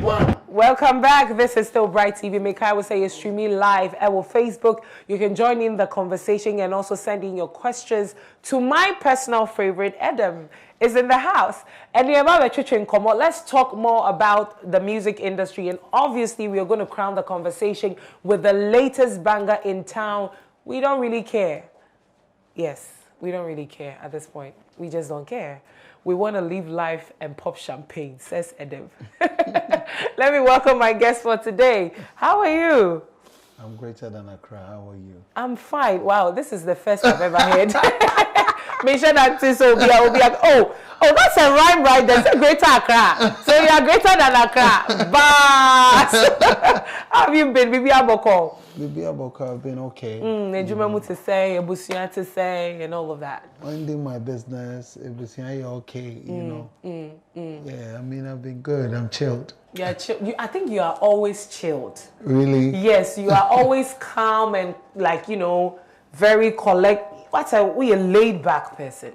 Welcome back. This is still Bryt TV. Make I would say it's streaming live at Facebook. You can join in the conversation and also send in your questions to my personal favorite, Edem, is in the house. And let's talk more about the music industry. And obviously, we are going to crown the conversation with the latest banger in town. We don't really care. Yes, we don't really care at this point. We just don't care. We want to live life and pop champagne, says Edem. Let me welcome my guest for today. How are you? I'm greater than Accra. How are you? I'm fine. Wow, this is the first I've ever heard. Make sure that this will be like, oh, that's a rhyme, right? There's a greater Accra. So you are greater than Accra. But how have you been, Bibi Aboko? Bibi Aboko, I've been okay. Nejumamu to say, Ebusian to say, and all of that. Minding my business, Ebusian, okay, you know. Yeah, I mean, I've been good. I'm chilled. Yeah, I think you are always chilled. Really? Yes, you are always calm and like, you know, very we a laid back person.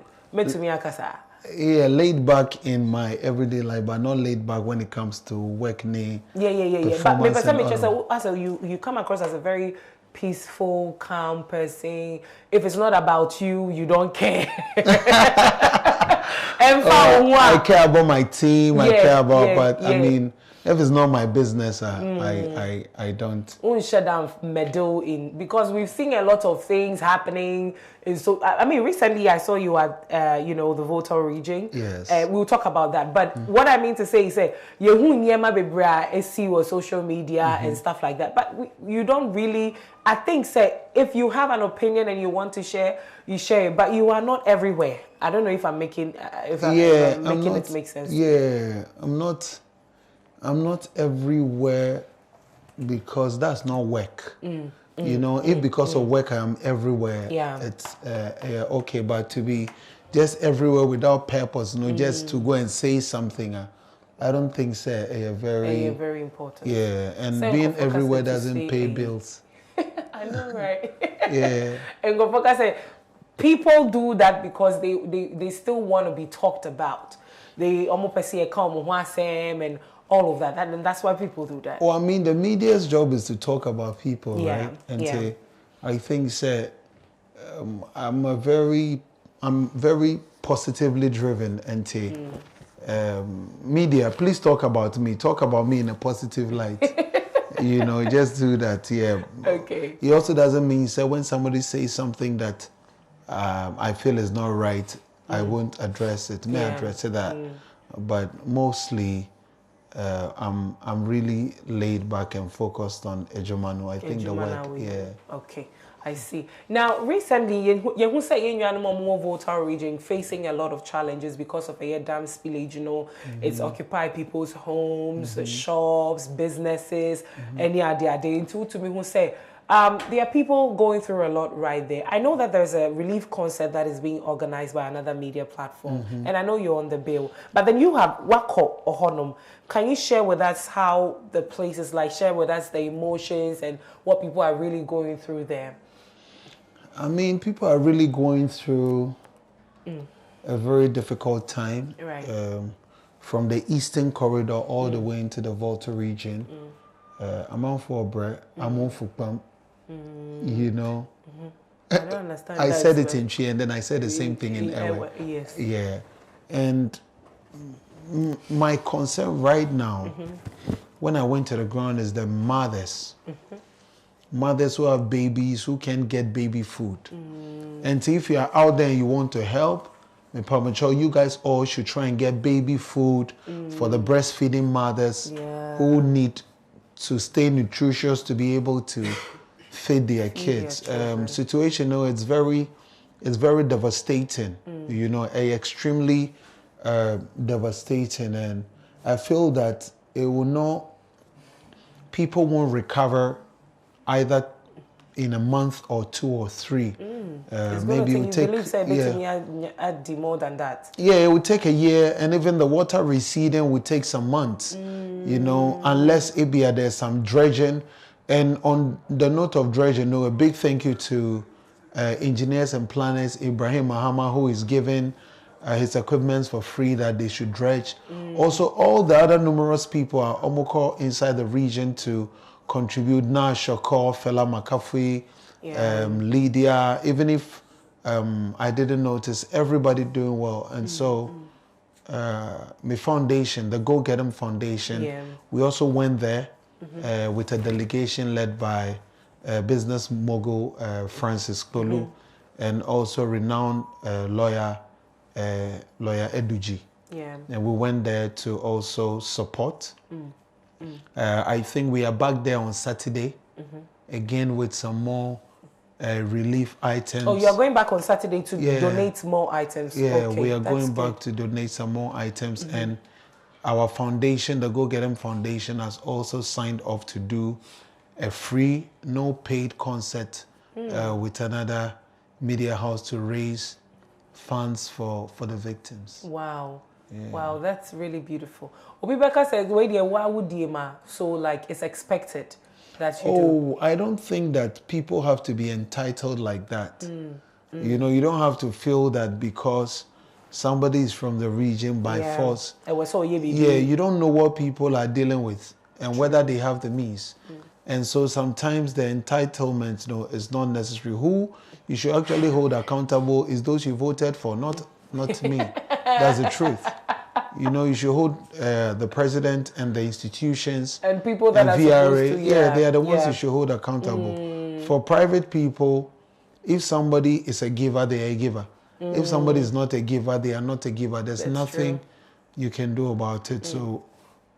Yeah, laid back in my everyday life, but not laid back when it comes to work. Yeah. But you come across as a very peaceful, calm person. If it's not about you, you don't care. I care about my team. I care about, I mean, if it's not my business, I don't. Shut down meddle in, because we've seen a lot of things happening. And so, I mean, recently I saw you at, the Volta region. Yes. We'll talk about that. But what I mean to say is, you see your social media and stuff like that. But you don't really. I think, if you have an opinion and you want to share, you share it. But you are not everywhere. I don't know if I'm making it make sense. Yeah, I'm not everywhere because that's not work. You know, if because of work I'm everywhere, it's okay. But to be just everywhere without purpose, just to go and say something, I don't think so. Very important. Yeah, and being everywhere doesn't pay bills. I know, right? Yeah. And Gofoka said, people do that because they still want to be talked about. They almost say and all of that. And that's why people do that. Well, I mean, the media's job is to talk about people, right? And I think, I'm very positively driven, and media, please talk about me. Talk about me in a positive light. You know, just do that, Okay. It also doesn't mean when somebody says something that I feel is not right, I won't address it. May address that, but mostly I'm really laid back and focused on Ejomanu. I think the work, Okay, I see. Now, recently, you say in your Volta region facing a lot of challenges because of a dam spillage. You know, it's occupied people's homes, shops, businesses, and they into to me who say. There are people going through a lot right there. I know that there's a relief concert that is being organized by another media platform, and I know you're on the bill. But then you have Wako or Honum. Can you share with us how the place is like? Share with us the emotions and what people are really going through there. I mean, people are really going through a very difficult time. Right. From the Eastern Corridor all the way into the Volta region. I'm on for Bryt. I'm on for Pump. You know, I don't understand. I said it in Chi, and then I said the same thing in Ewe. Yes. Yeah, and my concern right now, when I went to the ground, is the mothers. Mothers who have babies who can't get baby food. And if you are out there and you want to help, you guys all should try and get baby food for the breastfeeding mothers who need to stay nutritious to be able to feed their kids. Situation, it's very devastating. You know, extremely devastating, and I feel that it will not. People won't recover either in a month or 2 or 3. Maybe it will take more than that. Yeah, it will take a year, and even the water receding will take some months. You know, unless there's some dredging. And on the note of dredging, a big thank you to engineers and planners Ibrahim Mahama, who is giving his equipments for free that they should dredge. Also, all the other numerous people are omoko inside the region to contribute. Na Shoko, Fela Makafui, Lydia, even if I didn't notice, everybody doing well. And so my foundation, the Go Get 'Em Foundation, we also went there with a delegation led by business mogul Francis Kolu and also renowned lawyer Eduji. And we went there to also support. I think we are back there on Saturday again with some more relief items. Oh, you are going back on Saturday to donate more items. Yeah, okay, we are going good. back to donate some more items. And our foundation, the Go Get 'Em Foundation, has also signed off to do a free, no paid concert with another media house to raise funds for the victims. Wow. Yeah. Wow, that's really beautiful. Obibeka said, why would you, so like it's expected that you do? Oh, I don't think that people have to be entitled like that. You know, you don't have to feel that because somebody is from the region by force. You don't know what people are dealing with and whether they have the means. And so sometimes the entitlement, is not necessary. Who you should actually hold accountable is those you voted for, not me. That's the truth. You know, you should hold the president and the institutions and people that are VRA. supposed to, they are the ones you should hold accountable. For private people, if somebody is a giver, they are a giver. If somebody is not a giver, they are not a giver. There's nothing you can do about it. So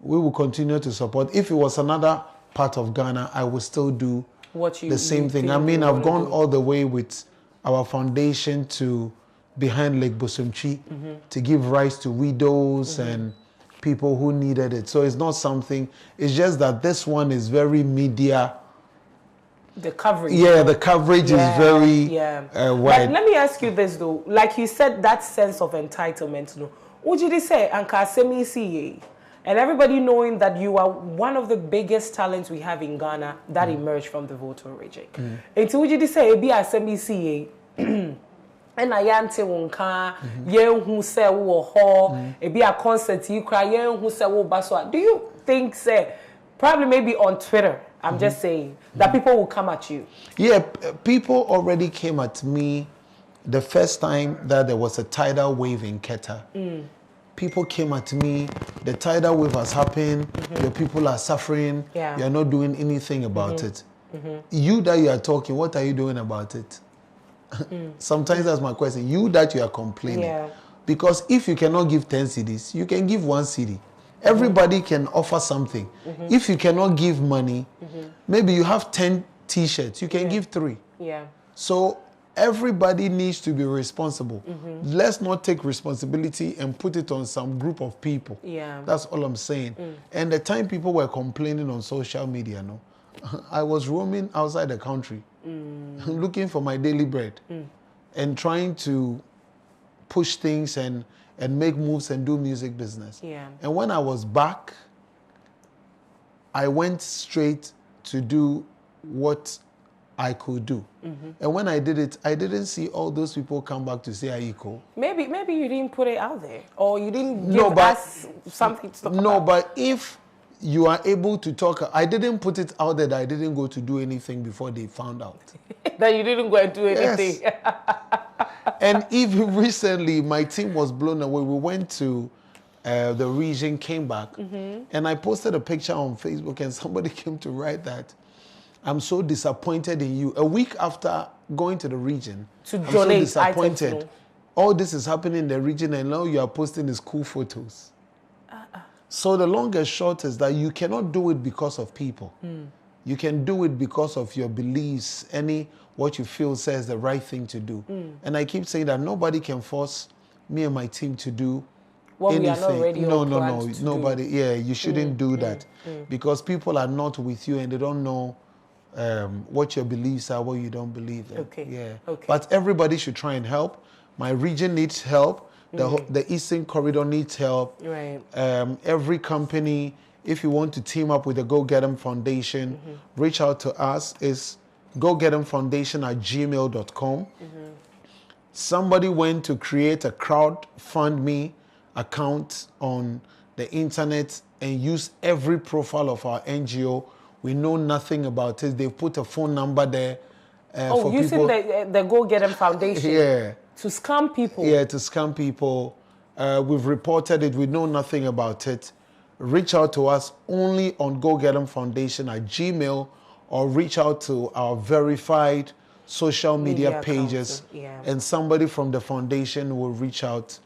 we will continue to support. If it was another part of Ghana, I will still do the same thing. I mean, I've gone all the way with our foundation to behind Lake Bosumchi to give rights to widows and people who needed it. So it's not something, it's just that this one is very media. The coverage. Yeah, the coverage is very wide. But let me ask you this though. Like you said, that sense of entitlement, would you say, and everybody knowing that you are one of the biggest talents we have in Ghana that emerged from the voter reject. And would you say, be a semi-CA? And I yante wonka, yen who say wo ho, it be a concert you cry, yen who say wo baswa. Do you think, say, probably maybe on Twitter, I'm just saying, that people will come at you? Yeah, people already came at me the first time that there was a tidal wave in Keta. People came at me, the tidal wave has happened, the people are suffering, you're not doing anything about it. You that you are talking, what are you doing about it? Sometimes that's my question. You that you are complaining. Because if you cannot give 10 cedis, you can give 1 cedi. Everybody can offer something. If you cannot give money, maybe you have 10 t-shirts, you can give 3. So everybody needs to be responsible. Let's not take responsibility and put it on some group of people. That's all I'm saying. And the time people were complaining on social media, I was roaming outside the country looking for my daily bread and trying to push things and make moves and do music business. And when I was back, I went straight to do what I could do. And when I did it, I didn't see all those people come back to say Aiko. Maybe you didn't put it out there, or you didn't give us something to talk about. No, but if you are able to talk, I didn't put it out there that I didn't go to do anything before they found out. That you didn't go and do anything. Yes. And even recently, my team was blown away. We went to the region, came back, and I posted a picture on Facebook, and somebody came to write that, I'm so disappointed in you. A week after going to the region, to I'm donate so disappointed. Items, all this is happening in the region, and now you are posting these cool photos. So the long and short is that you cannot do it because of people. You can do it because of your beliefs, what you feel says the right thing to do. And I keep saying that nobody can force me and my team to do anything. We are not ready nobody. Yeah, you shouldn't do that because people are not with you and they don't know what your beliefs are, what you don't believe in. But everybody should try and help. My region needs help. The Eastern Corridor needs help. Every company, if you want to team up with the Go Get 'Em Foundation, reach out to us. It's gogetemfoundation@gmail.com. somebody went to create a crowdfund account on the internet and use every profile of our NGO. We know nothing about it. They've put a phone number there for using people. the Go Get 'Em Foundation to scam people. Yeah, to scam people. We've reported it. We know nothing about it. Reach out to us only on Go Get 'Em Foundation at Gmail, or reach out to our verified social media pages, and somebody from the foundation will reach out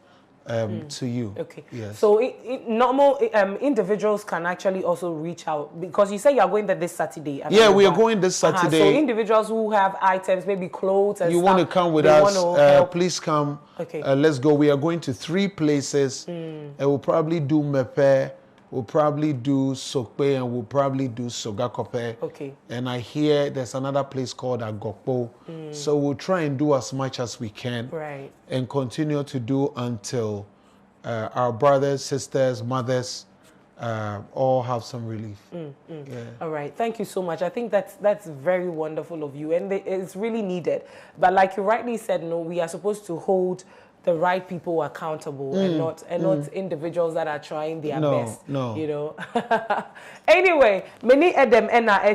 to you. Okay. Yes. So normal individuals can actually also reach out, because you say you are going there this Saturday. Yeah, we are going this Saturday. So individuals who have items, maybe clothes and you stuff, want to come with us, please come. Okay. Let's go. We are going to 3 places. And we'll probably do Mepe, we'll probably do Sokpe, and we'll probably do Sogakope. Okay. And I hear there's another place called Agokpo. So we'll try and do as much as we can. Right. And continue to do until our brothers, sisters, mothers all have some relief. Yeah. All right. Thank you so much. I think that's very wonderful of you, and it's really needed. But like you rightly said, no, we are supposed to hold the right people accountable, and not individuals that are trying their best. No. You know. Anyway, many Edem and I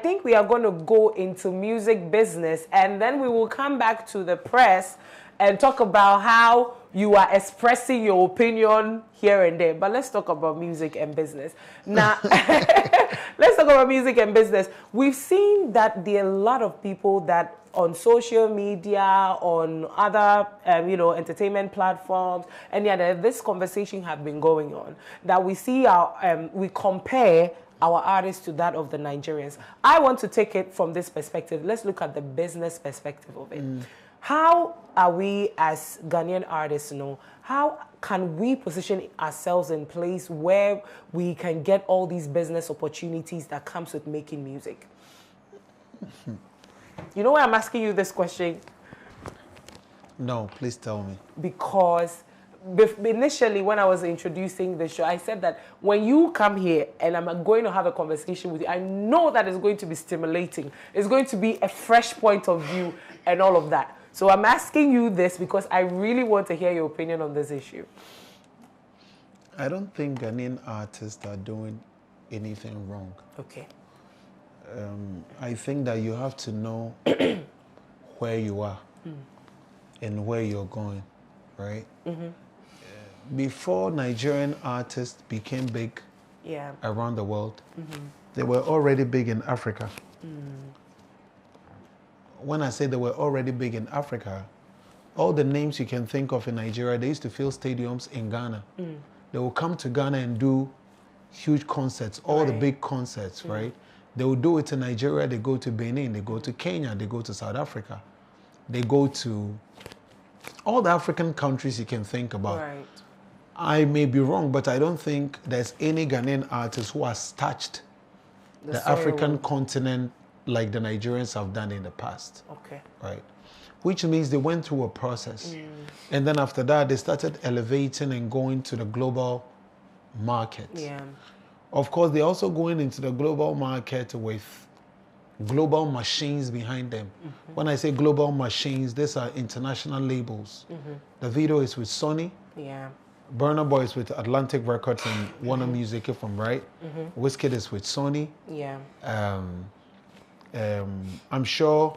think we are going to go into music business, and then we will come back to the press and talk about how you are expressing your opinion here and there. But let's talk about music and business. Now, let's talk about music and business. We've seen that there are a lot of people that on social media, on other, entertainment platforms, and this conversation has been going on, that we see we compare our artists to that of the Nigerians. I want to take it from this perspective. Let's look at the business perspective of it. How are we as Ghanaian artists, how can we position ourselves in place where we can get all these business opportunities that comes with making music? You know why I'm asking you this question? No, please tell me. Because initially when I was introducing the show, I said that when you come here and I'm going to have a conversation with you, I know that it's going to be stimulating. It's going to be a fresh point of view and all of that. So I'm asking you this because I really want to hear your opinion on this issue. I don't think Ghanaian artists are doing anything wrong. Okay. I think that you have to know where you are and where you're going, right? Before Nigerian artists became big around the world, they were already big in Africa. When I say they were already big in Africa, all the names you can think of in Nigeria, they used to fill stadiums in Ghana. They will come to Ghana and do huge concerts, all the big concerts, right? They will do it in Nigeria, they go to Benin, they go to Kenya, they go to South Africa. They go to all the African countries you can think about. Right. I may be wrong, but I don't think there's any Ghanaian artist who has touched the African continent like the Nigerians have done in the past. Okay. Right. Which means they went through a process. And then after that, they started elevating and going to the global market. Yeah. Of course, they're also going into the global market with global machines behind them. When I say global machines, these are international labels. The video is with Sony. Yeah. Burna Boy is with Atlantic Records and Warner Music, if I'm right. Wizkid is with Sony. Yeah. I'm sure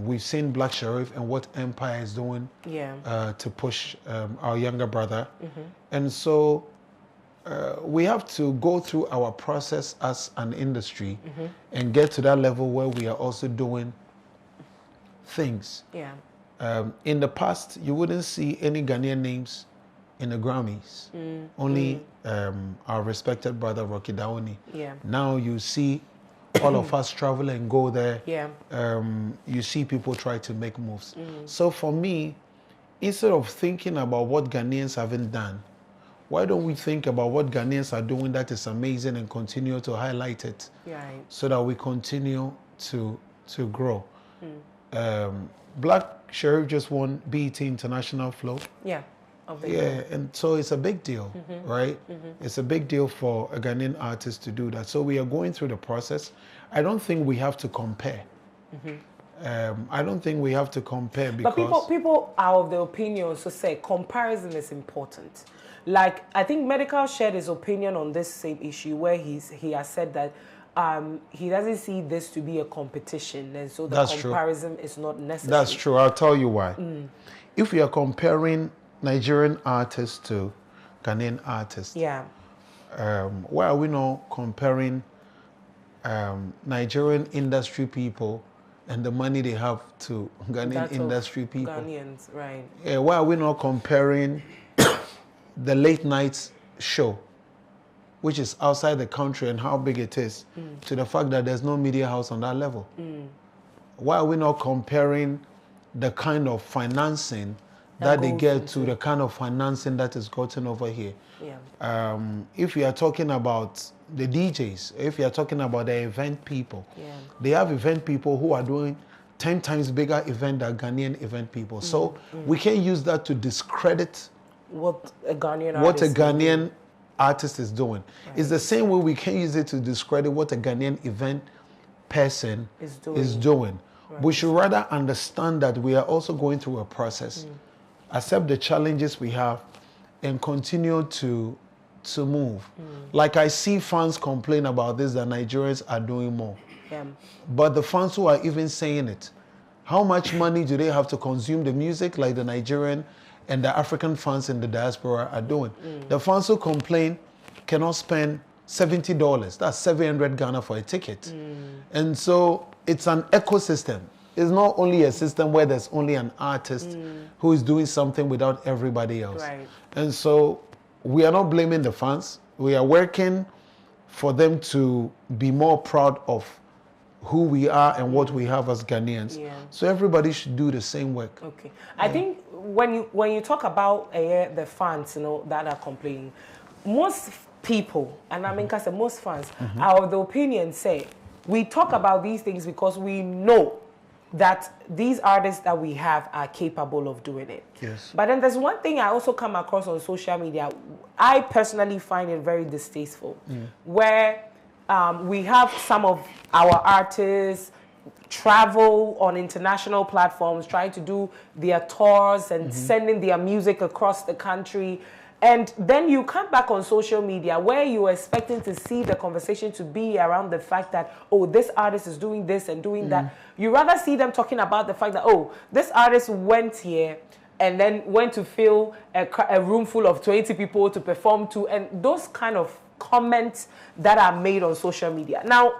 we've seen Black Sherif and what Empire is doing to push our younger brother. And so we have to go through our process as an industry and get to that level where we are also doing things. Yeah. In the past, you wouldn't see any Ghanaian names in the Grammys. Only our respected brother Rocky Daoni. Yeah. Now you see all of us travel and go there. Yeah. You see people try to make moves. So for me, instead of thinking about what Ghanaians haven't done, why don't we think about what Ghanaians are doing that is amazing and continue to highlight it, Right. so that we continue to grow. Black Sherif just won BET International Flow. Yeah. Yeah, and so it's a big deal, right? It's a big deal for a Ghanaian artist to do that. So we are going through the process. I don't think we have to compare. I don't think we have to compare because... But people are of the opinion to say comparison is important. Like, I think Medical shared his opinion on this same issue where he has said that he doesn't see this to be a competition, and so the comparison is not necessary. That's true. I'll tell you why. If we are comparing Nigerian artists to Ghanaian artists, why are we not comparing Nigerian industry people and the money they have to Ghanaian industry people? Ghanaians, right. Yeah, why are we not comparing the late night show, which is outside the country and how big it is, to the fact that there's no media house on that level? Why are we not comparing the kind of financing that they get to the kind of financing that is gotten over here? If we are talking about the DJs, if you are talking about the event people, they have event people who are doing 10 times bigger event than Ghanaian event people. So we can't use that to discredit what a Ghanaian artist is doing. It's the same way we can't use it to discredit what a Ghanaian event person is doing. We should rather understand that we are also going through a process, accept the challenges we have, and continue to move. Like I see fans complain about this, that Nigerians are doing more. But the fans who are even saying it, how much money do they have to consume the music like the Nigerian and the African fans in the diaspora are doing? The fans who complain cannot spend $70. That's 700 Ghana for a ticket. And so it's an ecosystem. It's not only a system where there's only an artist who is doing something without everybody else. And so we are not blaming the fans. We are working for them to be more proud of who we are and what we have as Ghanaians. So everybody should do the same work. Okay. I think when you talk about the fans, that are complaining, most people, and I mean, most fans, are of the opinion, say, we talk about these things because we know that these artists that we have are capable of doing it. But then there's one thing I also come across on social media. I personally find it very distasteful, where we have some of our artists travel on international platforms, trying to do their tours and sending their music across the country. And then you come back on social media where you're expecting to see the conversation to be around the fact that, oh, this artist is doing this and doing that. You rather see them talking about the fact that, oh, this artist went here and then went to fill a room full of 20 people to perform to, and those kind of comments that are made on social media. Now,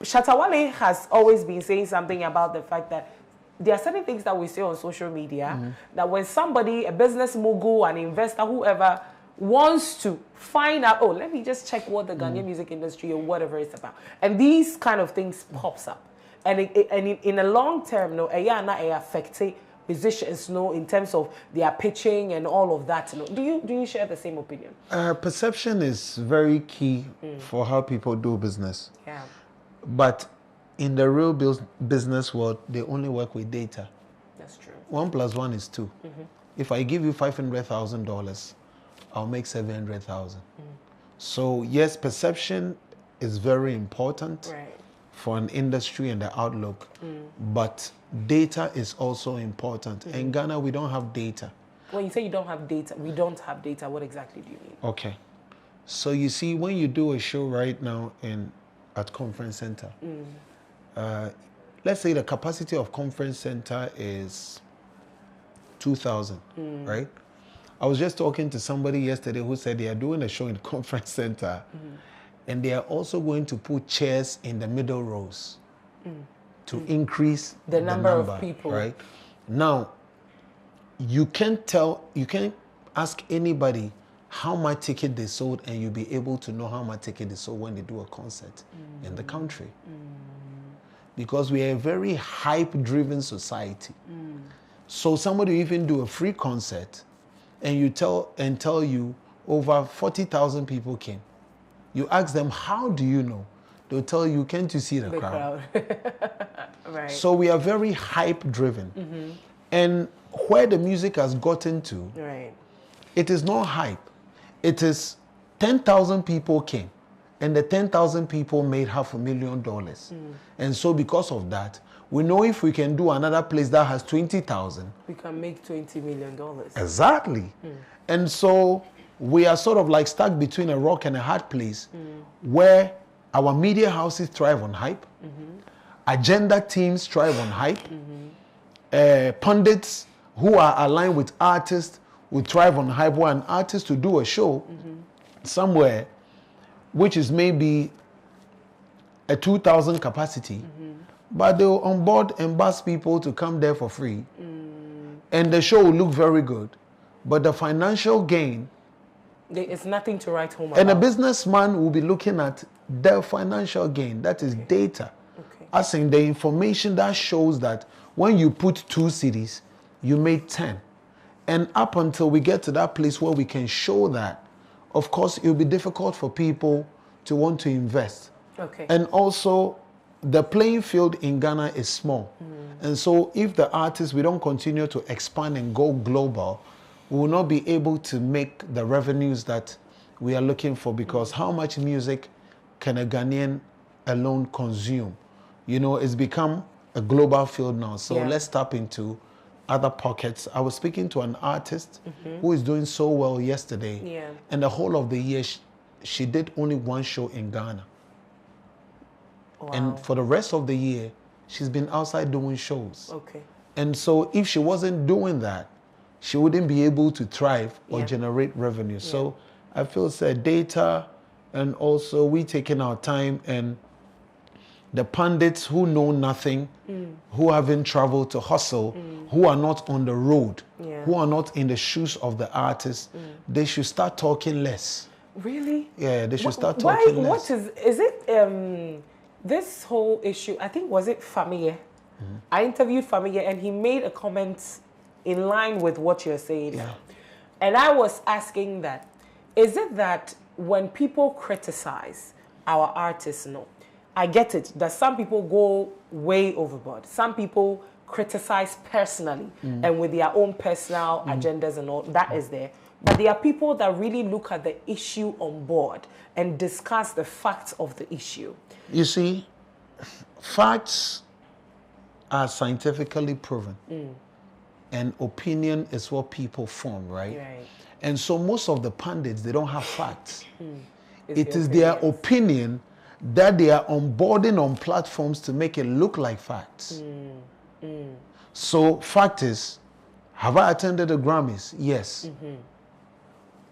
Shatta Wale has always been saying something about the fact that there are certain things that we say on social media that when somebody, a business mogul, an investor, whoever, wants to find out, oh, let me just check what the Ghanaian music industry or whatever it's about. And these kind of things pops up. And in a long term, it affects musicians, in terms of their pitching and all of that. Do you share the same opinion? Perception is very key for how people do business. But in the real business world, they only work with data. That's true. 1 + 1 is 2. If I give you $500,000, I'll make 700,000. So yes, perception is very important for an industry and the outlook. But data is also important. In Ghana, we don't have data. When you say you don't have data, we don't have data, what exactly do you mean? Okay. So you see, when you do a show right now at Conference Center, let's say the capacity of Conference Center is 2,000, right? I was just talking to somebody yesterday who said they are doing a show in Conference Center and they are also going to put chairs in the middle rows to increase the number of people. Right? Now, you can't ask anybody how much ticket they sold and you'll be able to know how much ticket they sold when they do a concert in the country. Because we are a very hype-driven society. So somebody will even do a free concert and tell you over 40,000 people came. You ask them, how do you know? They'll tell you, can't you see the crowd? Right. So we are very hype-driven. And where the music has gotten to, it is not hype. It is 10,000 people came and the 10,000 people made $500,000. And so because of that, we know if we can do another place that has 20,000, we can make $20 million. Exactly. And so we are sort of like stuck between a rock and a hard place where our media houses thrive on hype, agenda teams thrive on hype, pundits who are aligned with artists will thrive on hype. Where an artist to do a show somewhere, which is maybe a 2,000 capacity, but they'll onboard and bus people to come there for free. And the show will look very good. But the financial gain... It's nothing to write home about. And a businessman will be looking at the financial gain. That is data. As in the information that shows that when you put 2 cities, you made 10. And up until we get to that place where we can show that, of course, it will be difficult for people to want to invest. And also, the playing field in Ghana is small. And so if the artists, we don't continue to expand and go global, we will not be able to make the revenues that we are looking for, because how much music can a Ghanaian alone consume? You know, it's become a global field now. So let's tap into other pockets. I was speaking to an artist who is doing so well yesterday. And the whole of the year, she did only 1 show in Ghana. And for the rest of the year, she's been outside doing shows. And so if she wasn't doing that, she wouldn't be able to thrive or generate revenue. So I feel data, and also we taking our time, and the pundits who know nothing, who haven't traveled to hustle, who are not on the road, who are not in the shoes of the artist, they should start talking less. Really? Yeah, they should start talking less. What is it, this whole issue, I think, was it Famiye? I interviewed Famiye, and he made a comment in line with what you're saying. And I was asking that, is it that when people criticize our artists, I get it, that some people go way overboard. Some people criticize personally and with their own personal agendas and all, that is there. But there are people that really look at the issue on board and discuss the facts of the issue. You see, facts are scientifically proven. And opinion is what people form, right? And so most of the pundits, they don't have facts. It is their opinion that they are onboarding on platforms to make it look like facts. So fact is, have I attended the Grammys? Yes.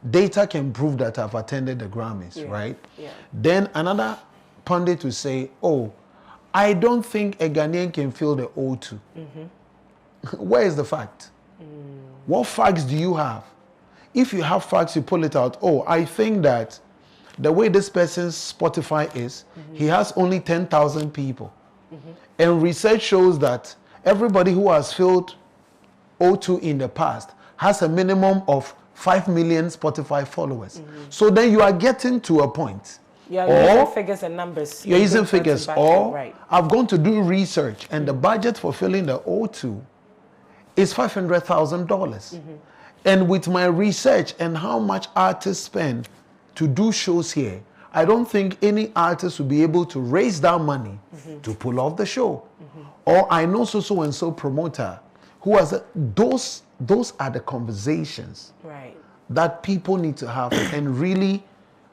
Data can prove that I've attended the Grammys, right? Then another pundit will say, oh, I don't think a Ghanaian can fill the O2. Where is the fact? What facts do you have? If you have facts, you pull it out. Oh, I think that the way this person's Spotify is, he has only 10,000 people. And research shows that everybody who has filled O2 in the past has a minimum of 5 million Spotify followers. So then you are getting to a point. You're using figures and numbers. You're using figures. Or I've gone to do research, and the budget for filling the O2 is $500,000. And with my research and how much artists spend to do shows here, I don't think any artist will be able to raise that money to pull off the show. Or I know so and so promoter who has those are the conversations that people need to have and really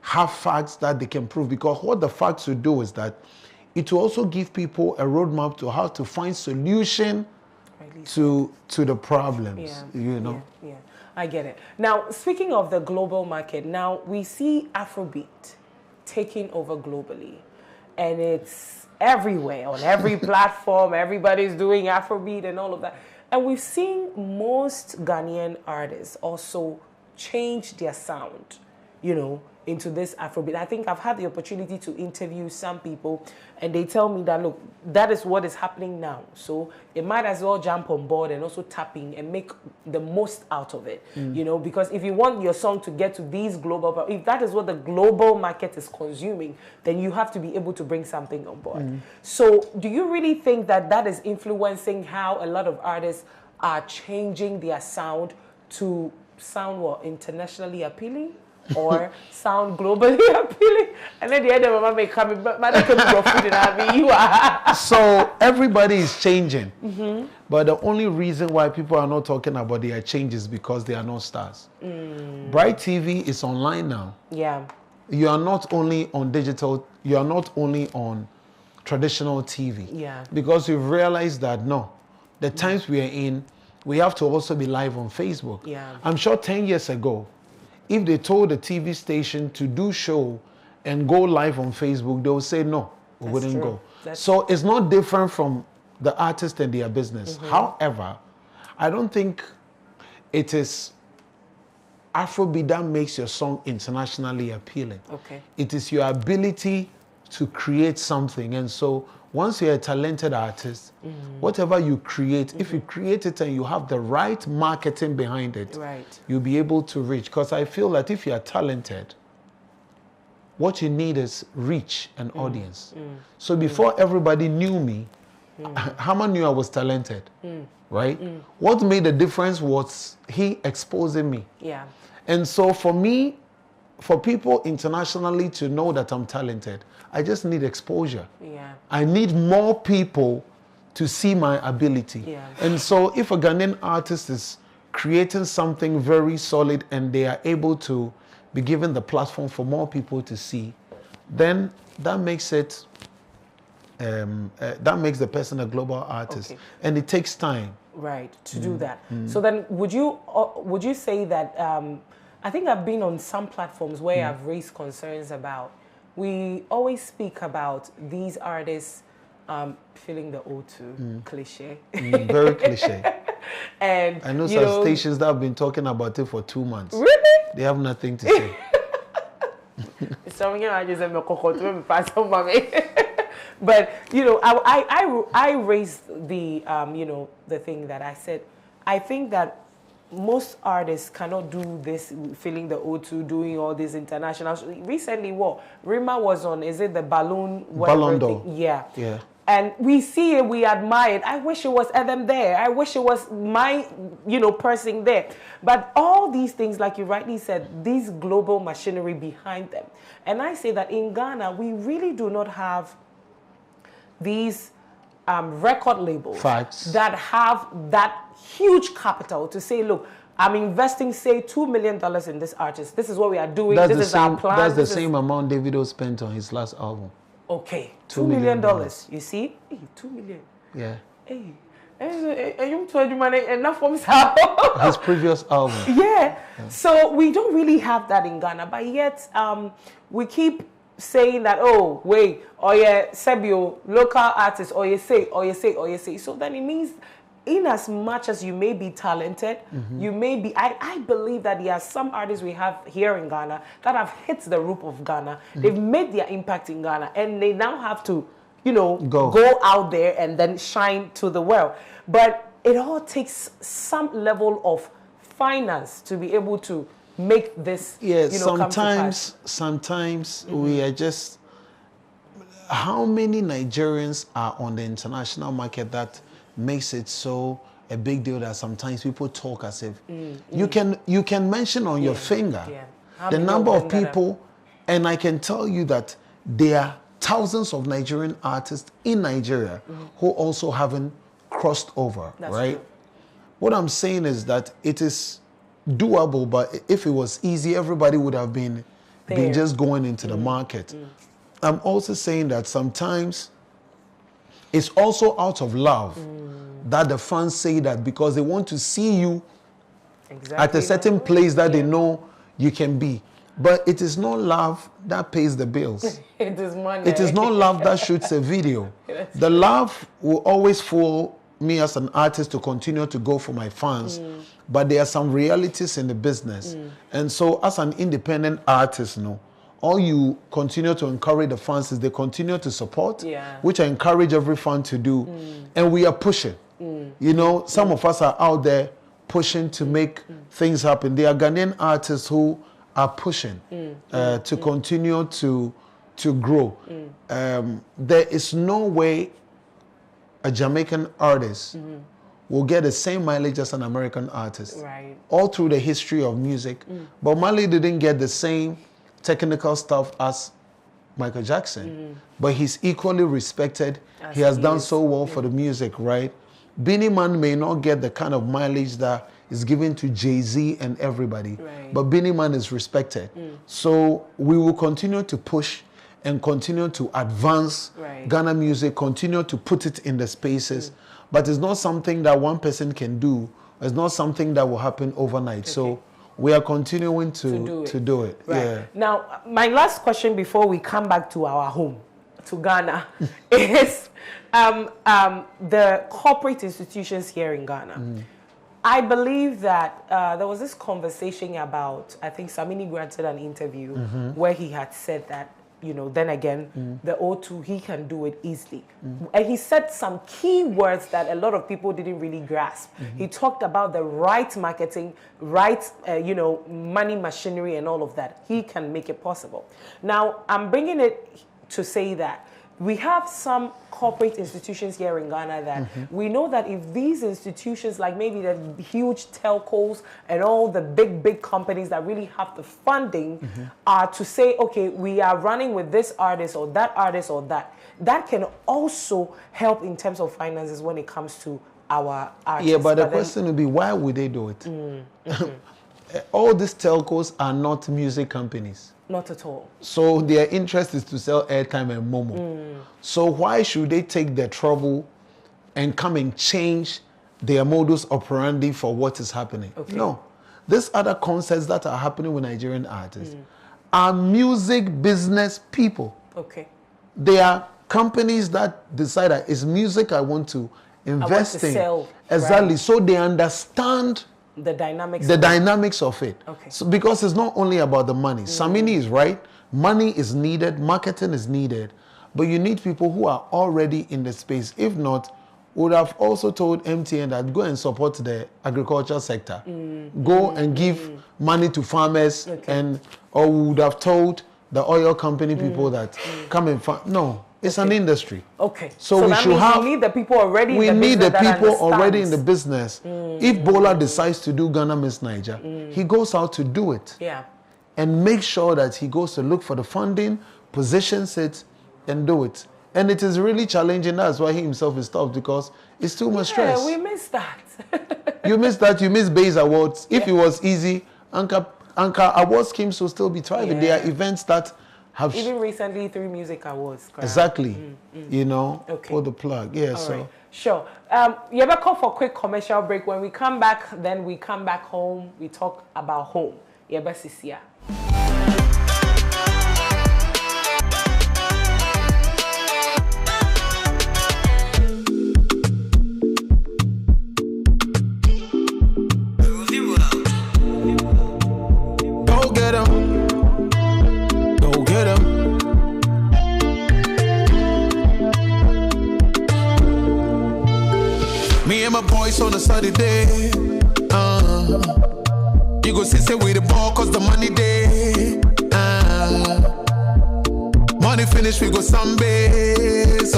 have facts that they can prove. Because what the facts will do is that it will also give people a roadmap to how to find solution to the problems, you know. I get it. Now, speaking of the global market, now we see Afrobeat taking over globally, and it's everywhere, on every platform. Everybody's doing Afrobeat and all of that. And we've seen most Ghanaian artists also change their sound, you know, into this Afrobeat. I think I've had the opportunity to interview some people, and they tell me that, look, that is what is happening now. So it might as well jump on board and also tap in and make the most out of it, you know, because if you want your song to get to these global, if that is what the global market is consuming, then you have to be able to bring something on board. So do you really think that that is influencing how a lot of artists are changing their sound to sound what, internationally appealing? Or sound globally appealing? And And then the other mama may come, but man, food and you are. So everybody is changing. But the only reason why people are not talking about their changes because they are not stars. Bryt TV is online now. Yeah. You are not only on digital, you are not only on traditional TV. Yeah. Because we've realized that no, the times we are in, we have to also be live on Facebook. Yeah. I'm sure 10 years ago, if they told the TV station to do show and go live on Facebook, they would say no, we wouldn't go. So it's not different from the artist and their business. However, I don't think it is Afrobeat that makes your song internationally appealing. Okay. It is your ability to create something. And so once you're a talented artist, whatever you create, if you create it and you have the right marketing behind it, you'll be able to reach. Because I feel that if you are talented, what you need is reach and audience. So before everybody knew me, Haman knew I was talented, right? What made the difference was he exposing me. Yeah. And so for me, for people internationally to know that I'm talented, I just need exposure. Yeah. I need more people to see my ability. Yeah. And so if a Ghanaian artist is creating something very solid and they are able to be given the platform for more people to see, then that makes it that makes the person a global artist. Okay. And it takes time. Right, to do that. So then would you say that, I think I've been on some platforms where I've raised concerns about, we always speak about these artists feeling the O2 cliche. Very cliche. And I know some stations that have been talking about it for 2 months. Really? They have nothing to say. But I raised the the thing that I said. I think that most artists cannot do this, feeling the O2, doing all these international. Recently, what Rima was on? Is it the balloon? Ballon d'Or. Yeah. Yeah. And we see it, we admire it. I wish it was Edem there. I wish it was my, person there. But all these things, like you rightly said, these global machinery behind them. And I say that in Ghana, we really do not have these record labels that have that huge capital to say, look, I'm investing, say, $2 million in this artist. This is what we are doing. This is our plan. That's the same amount Davido spent on his last album. Okay, $2 million. You see? Hey, $2 million. Yeah. Hey. You told you money enough from himself. His previous album. Yeah. So we don't really have that in Ghana, but yet we keep saying that, oh, wait, or yeah, Sebio, local artists, or you say. So then it means, in as much as you may be talented, you may be, I believe that there are some artists we have here in Ghana that have hit the roof of Ghana. They've made their impact in Ghana, and they now have to, go out there and then shine to the world. But it all takes some level of finance to be able to make this, sometimes we are just, how many Nigerians are on the international market that makes it so a big deal that sometimes people talk as if you can mention on your finger the number of people, and I can tell you that there are thousands of Nigerian artists in Nigeria who also haven't crossed over. That's right? True. What I'm saying is that it is doable, but if it was easy, everybody would have been just going into the market. I'm also saying that sometimes it's also out of love that the fans say that because they want to see you at a certain place that they know you can be. But it is not love that pays the bills. It is money. It is not love that shoots a video. The love will always fool me as an artist to continue to go for my fans. But there are some realities in the business. And so as an independent artist, all you continue to encourage the fans is they continue to support, which I encourage every fan to do. And we are pushing. Some of us are out there pushing to make things happen. There are Ghanaian artists who are pushing to continue to grow. There is no way a Jamaican artist will get the same mileage as an American artist. Right. All through the history of music. But Marley didn't get the same technical stuff as Michael Jackson, but he's equally respected. As he has he done is. so well for the music, right? Beanie Man may not get the kind of mileage that is given to Jay-Z and everybody, Right. but Beanie Man is respected. So we will continue to push and continue to advance Right. Ghana music, continue to put it in the spaces, but it's not something that one person can do. It's not something that will happen overnight. So we are continuing to do it. Right. Yeah. Now, my last question before we come back to our home, to Ghana, is the corporate institutions here in Ghana. I believe that there was this conversation about, I think Samini granted an interview where he had said that, you know, then again, the O2, he can do it easily. And he said some key words that a lot of people didn't really grasp. He talked about the right marketing, right, you know, money machinery and all of that. He can make it possible. Now, I'm bringing it to say that we have some corporate institutions here in Ghana that we know that if these institutions, like maybe the huge telcos and all the big companies that really have the funding are to say, okay, we are running with this artist or that, that can also help in terms of finances when it comes to our artists. Yeah, but the question would be, why would they do it? All these telcos are not music companies. Not at all. So their interest is to sell airtime and momo. So why should they take the trouble and come and change their modus operandi for what is happening? Okay. No. These other concerts that are happening with Nigerian artists are music business people. Okay. They are companies that decide that it's music I want to invest in. Sell, exactly. right. So they understand the dynamics of it. Okay. So because it's not only about the money. Samini is right. Money is needed. Marketing is needed. But you need people who are already in the space. If not, would have also told MTN that go and support the agriculture sector. Go and give money to farmers, or would have told the oil company people that come and farm. No, it's an industry. Okay. So we that should means have. we need the people already. We in the need the business people that already in the understands. business. If Bola decides to do Ghana Miss Niger, he goes out to do it. Yeah. And make sure that he goes to look for the funding, positions it, and do it. And it is really challenging. That's why he himself is tough, because it's too much stress. Yeah, we missed that. You missed that. You missed Bayes Awards. If it was easy, Anchor Awards schemes will still be thriving. Yeah. There are events that have... Even recently, 3 music awards. Correct? Exactly. You know, Okay. pull the plug. Yeah, so... Right. Sure. You ever call for a quick commercial break? When we come back, then we come back home. We talk about home. Yeba Sisia. Go get 'em. Go get 'em. Me and my boys on a Saturday. You go see we the ball cause the money day. Money finish, we go Sundays.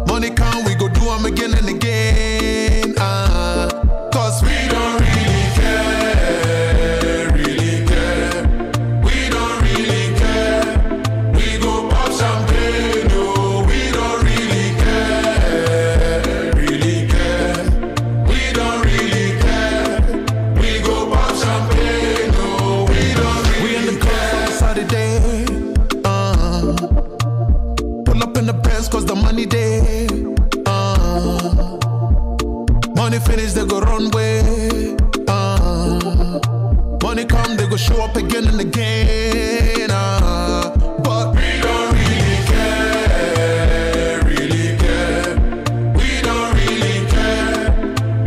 Money come, we go do 'em again and again. Cause we don't really care, really care. We don't really care. We go pop champagne, no, we don't really care, really care. We don't really care. We go pop champagne, no, we don't really care. We in the club on Saturday, pull up in the Benz cause the money day. Money finish, they go run way. Money come, they go show up again and again. But we don't really care, really care. We don't really care.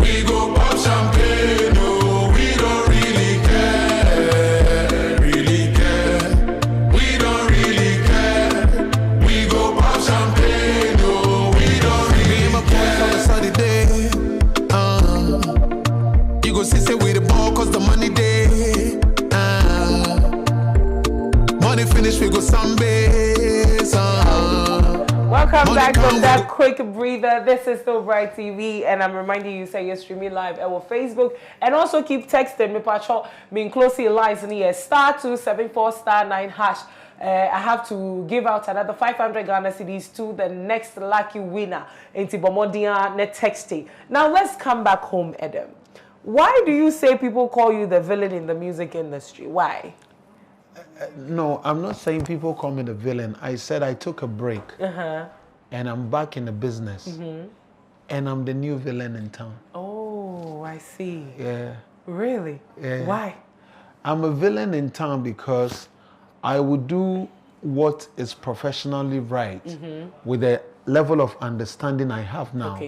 We go pop champagne, no, we don't really care, really care. We don't really care. We go pop champagne, no, we don't really care. Me and my boys on a Saturday. You go see we the ball cause the money day. Money finish, we go Sundays. Welcome back from that quick breather. This is still Bryt TV, and I'm reminding you, say you're streaming live at our Facebook, and also keep texting me, Pacho, me closely lines in here, *274*9#. I have to give out another 500 Ghana cedis to the next lucky winner. Enti bomodia ne texting. Now let's come back home, Edem. Why do you say people call you the villain in the music industry? Why? No, I'm not saying people call me the villain. I said I took a break and I'm back in the business and I'm the new villain in town. Oh, I see. Yeah. Really? Yeah. Why? I'm a villain in town because I would do what is professionally right with the level of understanding I have now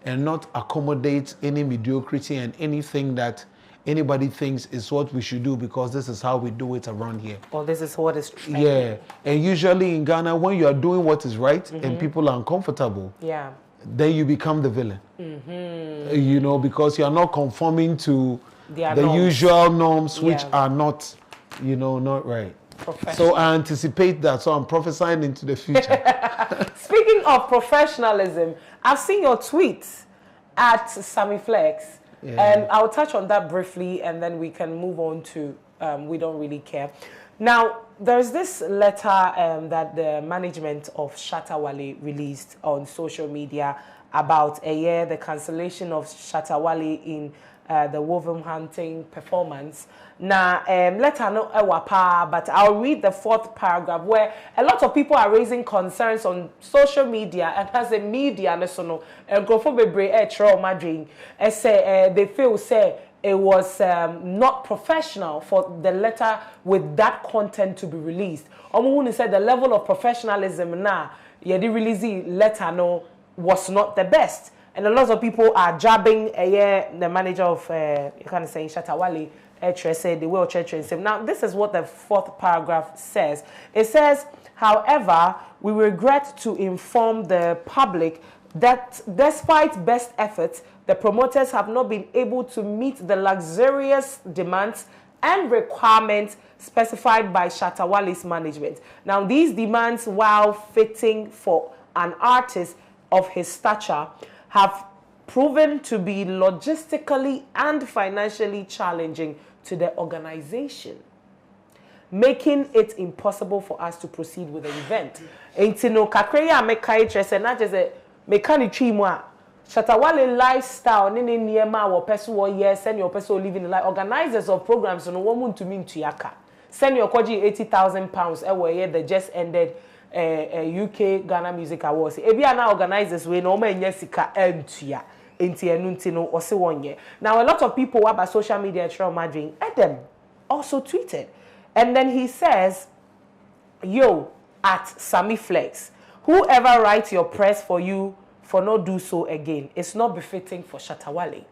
and not accommodate any mediocrity and anything that anybody thinks is what we should do because this is how we do it around here. Or this is what is trending. Yeah. And usually in Ghana, when you are doing what is right and people are uncomfortable, then you become the villain. You know, because you are not conforming to the usual norms which are not, you know, not right. So I anticipate that. So I'm prophesying into the future. Speaking of professionalism, I've seen your tweets at Sammy Flex. And I'll touch on that briefly and then we can move on to We Don't Really Care. Now, there's this letter that the management of Shatta Wale released on social media about the cancellation of Shatta Wale in the woven hunting performance. Now, letter no ewapa, but I'll read the 4th paragraph where a lot of people are raising concerns on social media and as a media and they feel say it was not professional for the letter with that content to be released. Omuhuni said the level of professionalism now, the release letter no was not the best. And a lot of people are jabbing the manager of, you can say, Shatta Wale, said the way church and say. Now, this is what the 4th paragraph says. It says, however, we regret to inform the public that despite best efforts, the promoters have not been able to meet the luxurious demands and requirements specified by Shatta Wale's management. Now, these demands, while fitting for an artist of his stature, have proven to be logistically and financially challenging to the organization, making it impossible for us to proceed with the event. Intino kakreya mekai trese na jese mekani chimwa Shatta Wale lifestyle nini niema wo peso wo yes send your person living the life. Organizers of programs no woman to mean to yaka send your koji £80,000 ewe the just ended UK Ghana Music Awards. Ebiana organizers we no man sika entua enti enunti no ose wonye. Now a lot of people were by social media trail madrin. Edem also tweeted. And then he says, yo, at Sammy Flex, whoever writes your press for you for not do so again, it's not befitting for Shatta Wale.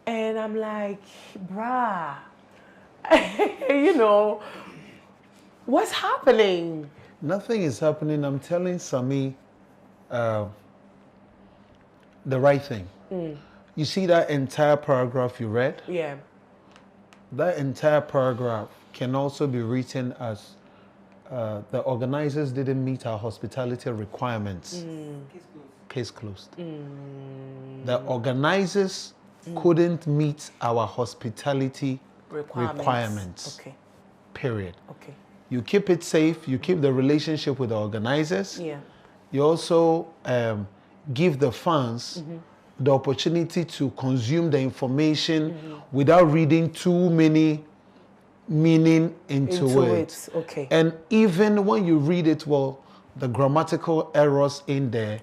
And I'm like, bruh, you know, what's happening? Nothing is happening. I'm telling Sammy the right thing. You see that entire paragraph you read? Yeah. That entire paragraph can also be written as the organizers didn't meet our hospitality requirements. Case closed. The organizers couldn't meet our hospitality requirements. Okay. Period. Okay. You keep it safe. You keep the relationship with the organizers. Yeah. You also give the fans the opportunity to consume the information without reading too many meaning into it. Okay. And even when you read it, well, the grammatical errors in there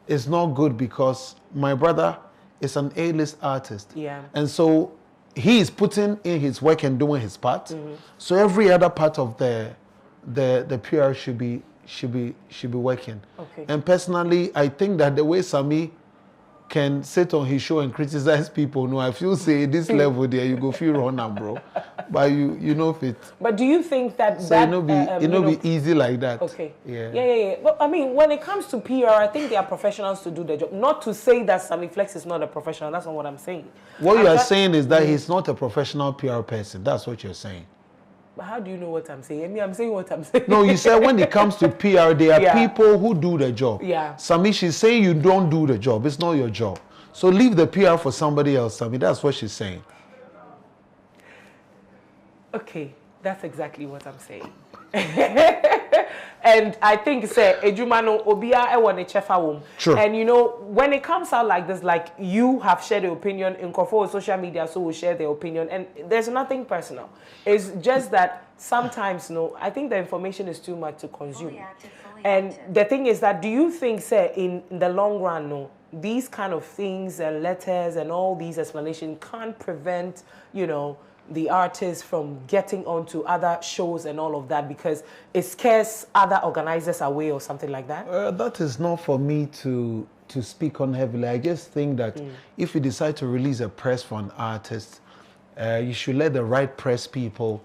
is not good because my brother is an A-list artist. Yeah. And so he is putting in his work and doing his part. So every other part of the PR should be working. Okay. And personally, I think that the way Sammy can sit on his show and criticize people, no, I feel say this level there, you go feel wrong now, bro. But you know fit. But do you think that so that it no be easy like that? Okay. Yeah. But I mean, when it comes to PR, I think they are professionals to do their job. Not to say that Sammy Flex is not a professional. That's not what I'm saying. What you are saying is that he's not a professional PR person. That's what you're saying. But how do you know what I'm saying? I mean, I'm saying what I'm saying. No, you said when it comes to PR, there are people who do the job. Yeah. Sammy, she's saying you don't do the job. It's not your job. So leave the PR for somebody else, Sammy. That's what she's saying. Okay, that's exactly what I'm saying. And I think say ejumano obia e won chefa wom. True. And you know, when it comes out like this, like you have shared your opinion in social media, so we share their opinion, and there's nothing personal. It's just that sometimes, no, I think the information is too much to consume. And the thing is that, do you think, say, in the long run, no, these kind of things and letters and all these explanations can't prevent, you know, the artists from getting onto other shows and all of that because it scares other organizers away or something like that? That is not for me to speak on heavily. I just think that if you decide to release a press for an artist, you should let the right press people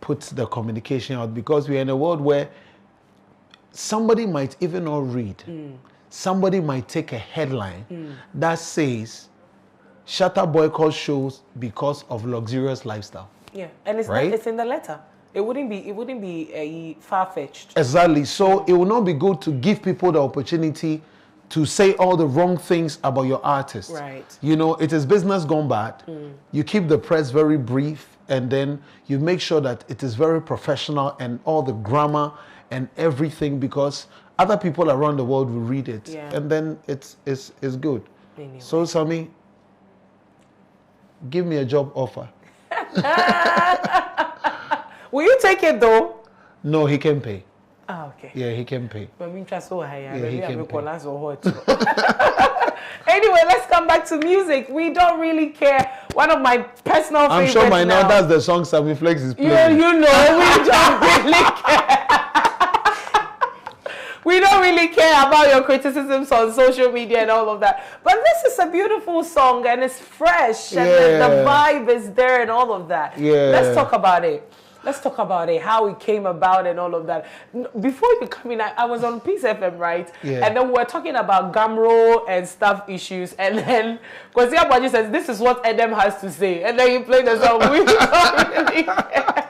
put the communication out, because we're in a world where somebody might even not read. Somebody might take a headline that says, Shatta boycott shows because of luxurious lifestyle. Yeah, and it's right? It's in the letter. It wouldn't be far-fetched. Exactly. So it will not be good to give people the opportunity to say all the wrong things about your artist. Right. You know, it is business gone bad. You keep the press very brief, and then you make sure that it is very professional and all the grammar and everything, because other people around the world will read it. Yeah. And then it's good. Anyway. So, Sammy, give me a job offer. Will you take it though? No, he can pay. Ah, okay. Yeah, he can pay. Yeah, he can Anyway, let's come back to music. We don't really care. One of my personal favorites. I'm sure by now now that's the song Sammy Flex is playing. You know, we don't really care. We don't really care about your criticisms on social media and all of that. But this is a beautiful song and it's fresh and the vibe is there and all of that. Yeah. Let's talk about it. Let's talk about it, how it came about and all of that. Before you come in, I was on Peace FM, right? Yeah. And then we were talking about Gamro and stuff issues. And then Kwasi Abaji says, this is what Edem has to say. And then you play the song. We don't really care.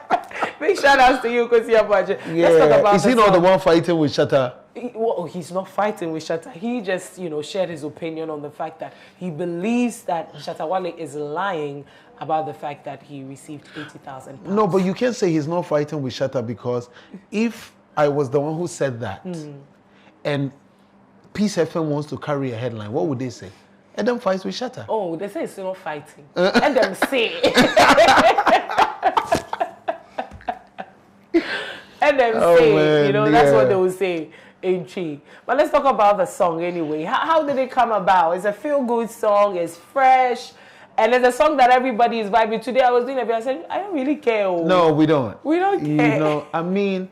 Big shout outs to you, Kwasi Abaji. Yeah. Let's talk about Is he not the one fighting with Shatta? Well, he's not fighting with Shatta. He just, you know, shared his opinion on the fact that he believes that Shatta Wale is lying about the fact that he received £80,000. No, but you can't say he's not fighting with Shatta, because if I was the one who said that and Peace FM wants to carry a headline, what would they say? Edem fights with Shatta. Oh, they say it's not fighting. Edem say. Edem say. Man, you know, that's what they will say. But let's talk about the song anyway. How did it come about? It's a feel-good song. It's fresh. And it's a song that everybody is vibing. Today I was doing a bit. I said, I don't really care. No, we don't. We don't care. You know, I mean,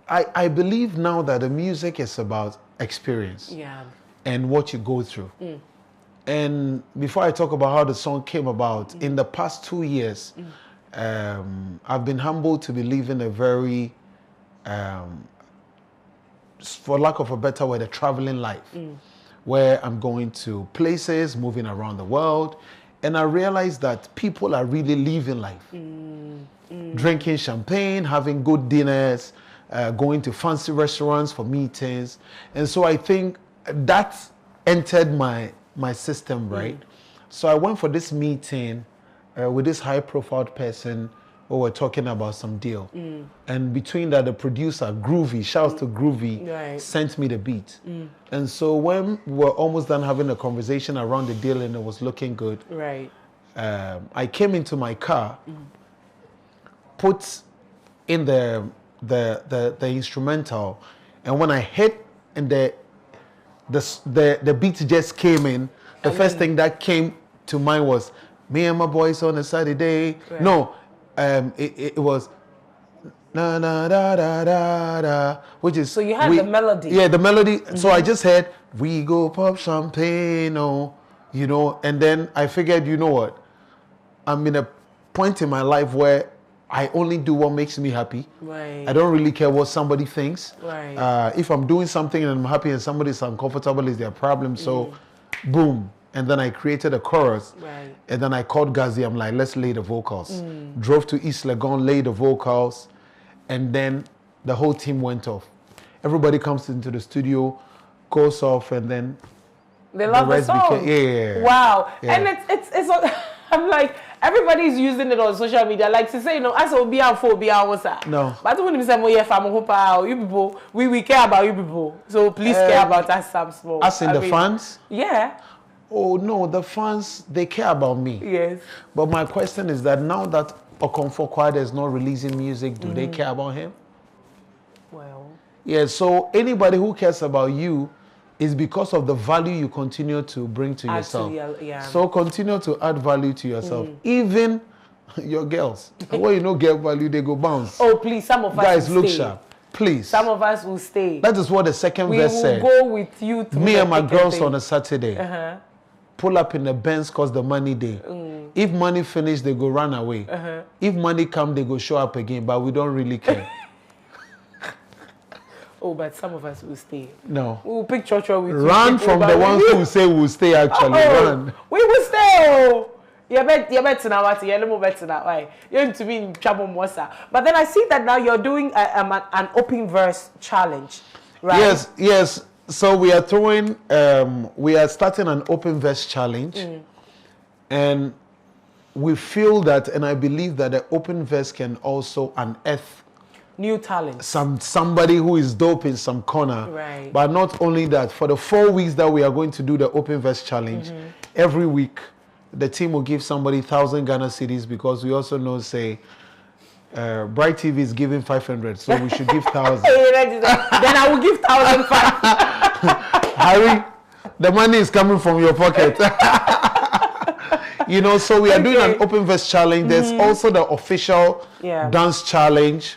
I believe now that the music is about experience. Yeah. And what you go through. And before I talk about how the song came about, in the past 2 years, I've been humbled to be living a very, for lack of a better word, a traveling life. Where I'm going to places, moving around the world, and I realized that people are really living life. Drinking champagne, having good dinners, going to fancy restaurants for meetings. And so I think that entered my system, right? So I went for this meeting with this high-profile person who were talking about some deal. And between that, the producer, Groovy, shouts to Groovy, sent me the beat. And so when we were almost done having a conversation around the deal and it was looking good, I came into my car, put in the instrumental, and when I hit and the beat just came in, the first thing that came to mind was me and my boys on a Saturday. No, it was na na da da da da, which is, so you had the melody. Yeah, the melody. So I just heard we go pop champagne, oh, you know, and then I figured, you know what, I'm in a point in my life where I only do what makes me happy. I don't really care what somebody thinks. If I'm doing something and I'm happy and somebody's uncomfortable, is their problem. So boom. And then I created a chorus. And then I called Gazi. I'm like, let's lay the vocals. Drove to East Legon, laid the vocals. And then the whole team went off. Everybody comes into the studio, goes off, and then they love the song. Wow. And it's I'm like, everybody's using it on social media. Like to say, you know, as a be and for be No. But when you say, "Oh yeah, you people, we care about you people. So please care about us some small." As in the fans? Yeah. Oh no, the fans, they care about me. Yes. But my question is that now that Okomfo Kwade is not releasing music, do they care about him? Well. Yeah, so anybody who cares about you is because of the value you continue to bring to yourself. So continue to add value to yourself. Even your girls. When you know get value, they go bounce. Oh, please, some of us guys, will look stay. sharp. Please. Some of us will stay. That is what the second verse said. We will go with you to me and my girls on a Saturday. Pull up in the Benz cause the money day. If money finish, they go run away. If money come, they go show up again, but we don't really care. Oh, but some of us will stay. No. We will pick church with you. Run from the ones who say we'll stay actually. Run. We will stay. Oh. You better now. What? You better now. Why? You're to me in trouble, Mosa. But then I see that now you're doing an open verse challenge, right? Yes. So we are starting an open verse challenge, and we feel that, and I believe that the open verse can also unearth new talent. Somebody who is dope in some corner. Right. But not only that, for the 4 weeks that we are going to do the open verse challenge, every week the team will give somebody 1,000 Ghana cedis, because we also know, say, Bryt TV is giving 500, so we should give 1,000. Then I will give 1,500. Harry, the money is coming from your pocket. You know, so we are doing an open verse challenge. There's also the official dance challenge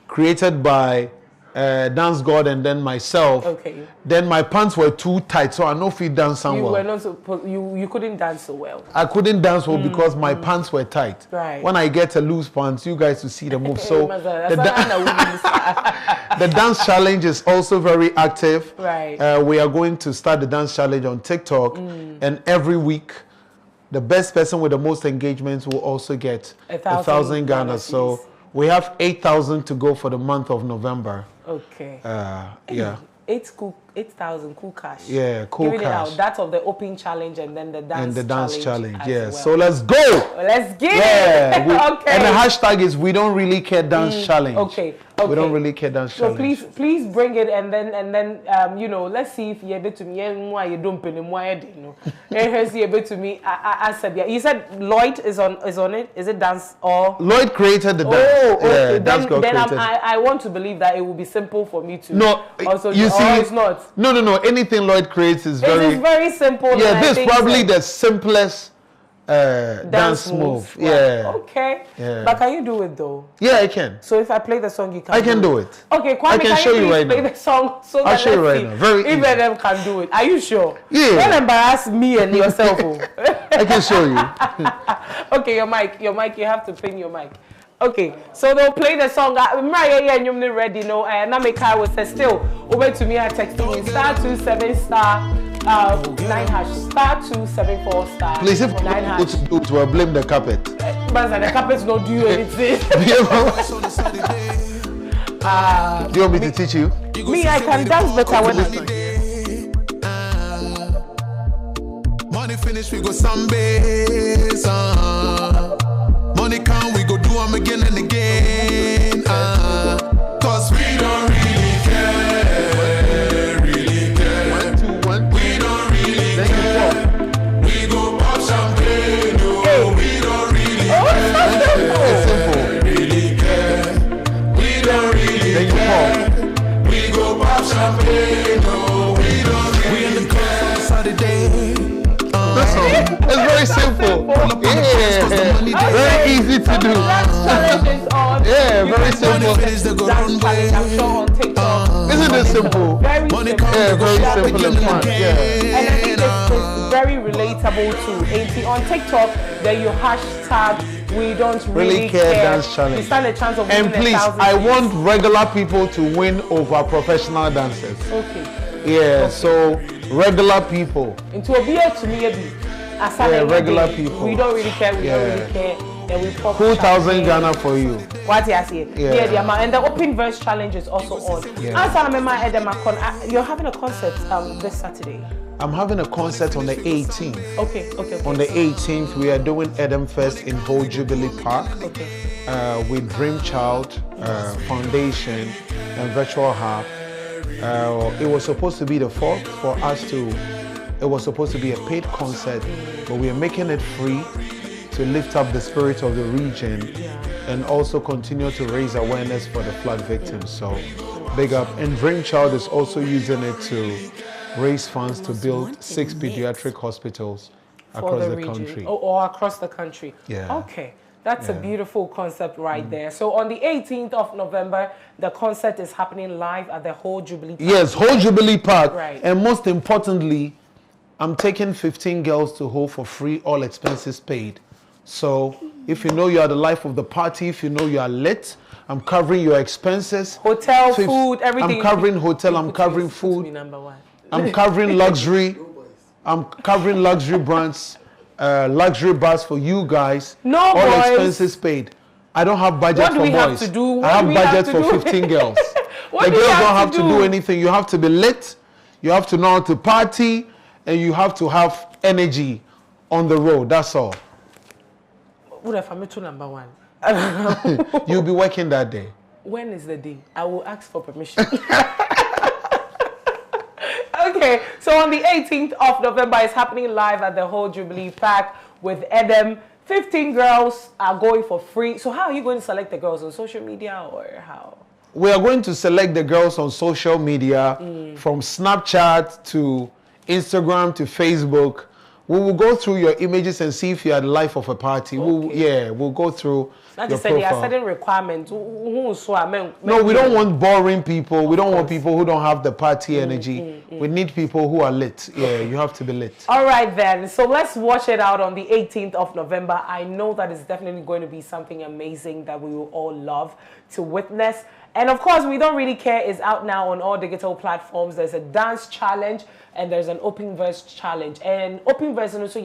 created by Dance God and then myself. Okay. Then my pants were too tight, so I know if you dance well. You were not supposed. You couldn't dance so well. I couldn't dance well because my pants were tight. Right. When I get a loose pants, you guys will see the move. So the dance challenge is also very active. Right. We are going to start the dance challenge on TikTok, and every week, the best person with the most engagements will also get 1,000 Ghana. So we have 8,000 to go for the month of November. Okay. Yeah. 8,000 cool cash. Yeah, cool Giving cash. it out. That's of the open challenge and then the dance challenge. Yeah. Well. So let's go. Let's get it. Okay. And the hashtag is we don't really care dance challenge. Okay. We don't really care dance challenge. So please bring it, and then you know, let's see if you're able to me. You don't pay more, you know. Able to me. You said Lloyd is on it. Is it dance or Lloyd created the dance? Oh, okay. Yeah, then I want to believe that it will be simple for me to. No, also you see, it's not. No. Anything Lloyd creates is very simple. Yeah, this is probably the simplest dance move. Right. Yeah. Okay. Yeah. But can you do it though? Yeah, I can. So if I play the song, you can. I can do it. Okay, Kwame, I can show you right play now. the song so I'll show you right now. Very easy. Even them can do it. Are you sure? Yeah. Don't embarrass me and yourself. I can show you. Okay, your mic. You have to pin your mic. Okay, so they'll play the song. You're ready, no? And I make I was still over to me. I texting me *27*9# *274*. Please, if #9#. it will blame the carpet. But the carpet's not do anything. Do you want me to teach you? Me, I can dance better when I'm. Money finish, we go sunbase. Money come, we go do them again and again. Cause we don't really care. Really care. 1, 2, 1. We don't really care. We go pop champagne. No, we don't really care. It's simple. Really care. We don't really Then you care. We go pop champagne. No, we don't really care. We in the club on Saturday. That's all. It's very simple. Yeah. Very easy to do. Dance challenge is on. Yeah, very simple. Dance challenge, I'm sure on TikTok. Isn't it simple? Very simple. Yeah, very simple and fun. Yeah. And I think it's very relatable too. And on TikTok, then you hashtag we don't really care dance challenge. You stand a chance of And winning please, 1,000 I views. want regular people to win over professional dancers. Okay. Yeah, so regular people. Into a beer to me, regular people. We don't really care. We don't really care. Then we pop. 2,000 Ghana for you. What you say? Yeah. The amount. And the open verse challenge is also on. Yeah. And so I remember Edem, you're having a concert this Saturday. I'm having a concert on the 18th. Okay. On the 18th, we are doing Edem Fest in Whole Jubilee Park. Okay. With Dream Child Foundation and Virtual Hub. It was supposed to be the 4th for us to. It was supposed to be a paid concert, but we are making it free to lift up the spirit of the region and also continue to raise awareness for the flood victims. So big up. And Dream Child is also using it to raise funds to build 6 pediatric hospitals across the country. Or across the country. Yeah. Okay. That's a beautiful concept right there. So on the 18th of November, the concert is happening live at the Whole Jubilee Park. Yes, Whole Jubilee Park. Right. And most importantly, I'm taking 15 girls to Whole for free, all expenses paid. So if you know you are the life of the party, if you know you are lit, I'm covering your expenses. Hotel, food, everything. I'm covering hotel, I'm covering food. I'm covering luxury. I'm covering luxury brands. Luxury bars for you guys. No, all boys. Expenses paid. I don't have budget for boys. What do we have to do? I have budget for 15 girls. The girls don't have to do anything. You have to be lit. You have to know how to party, and you have to have energy on the road. That's all. What if I'm to number 1? You'll be working that day. When is the day? I will ask for permission. Okay, so on the 18th of November, it's happening live at the Whole Jubilee Park with Edem. 15 girls are going for free. So how are you going to select the girls? On social media or how? We are going to select the girls on social media, from Snapchat to Instagram to Facebook. We will go through your images and see if you are the life of a party. Okay. We'll go through Not your to say there are profile. certain requirements. No, we don't want boring people. We don't want people who don't have the party energy. We need people who are lit. Yeah, you have to be lit. All right then. So let's watch it out on the 18th of November. I know that it's definitely going to be something amazing that we will all love to witness. And of course, We Don't Really Care is out now on all digital platforms. There's a dance challenge and there's an open verse challenge. And open verse also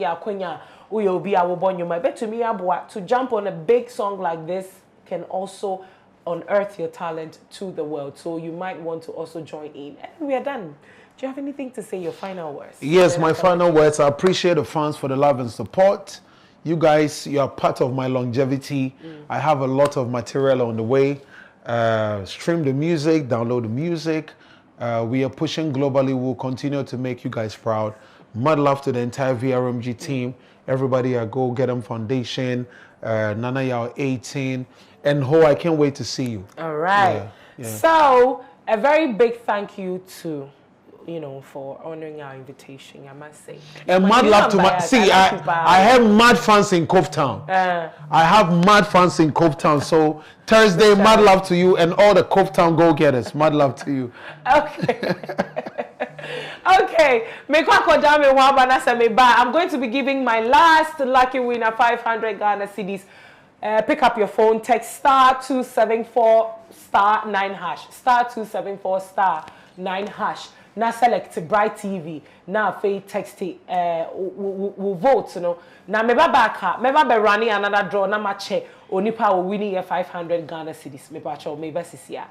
will be our bonus. But to me, to jump on a big song like this can also unearth your talent to the world. So you might want to also join in. And we are done. Do you have anything to say, your final words? Yes, my final words. I appreciate the fans for the love and support. You guys, you are part of my longevity. I have a lot of material on the way. Stream the music, download the music. We are pushing globally. We'll continue to make you guys proud. Mad love to the entire VRMG team. Everybody at Go Get 'em Foundation, Nana Yao 18, and Ho, I can't wait to see you. All right. Yeah. So a very big thank you to, for honoring our invitation, I must say. And mad love to my, see, I have mad fans in Cove Town. I have mad fans in Cove Town. So Thursday, mad love to you and all the Cove Town go-getters. Mad love to you. Okay. Okay. I'm going to be giving my last lucky winner 500 Ghana cedis. Pick up your phone, text *274 *9 hash. *274 *9 hash. Now select Bryt TV. Now fe text it. We'll vote, Now meba be running another draw. Now ma check. Onipa will winning 500 Ghana cedis. Meba sisia.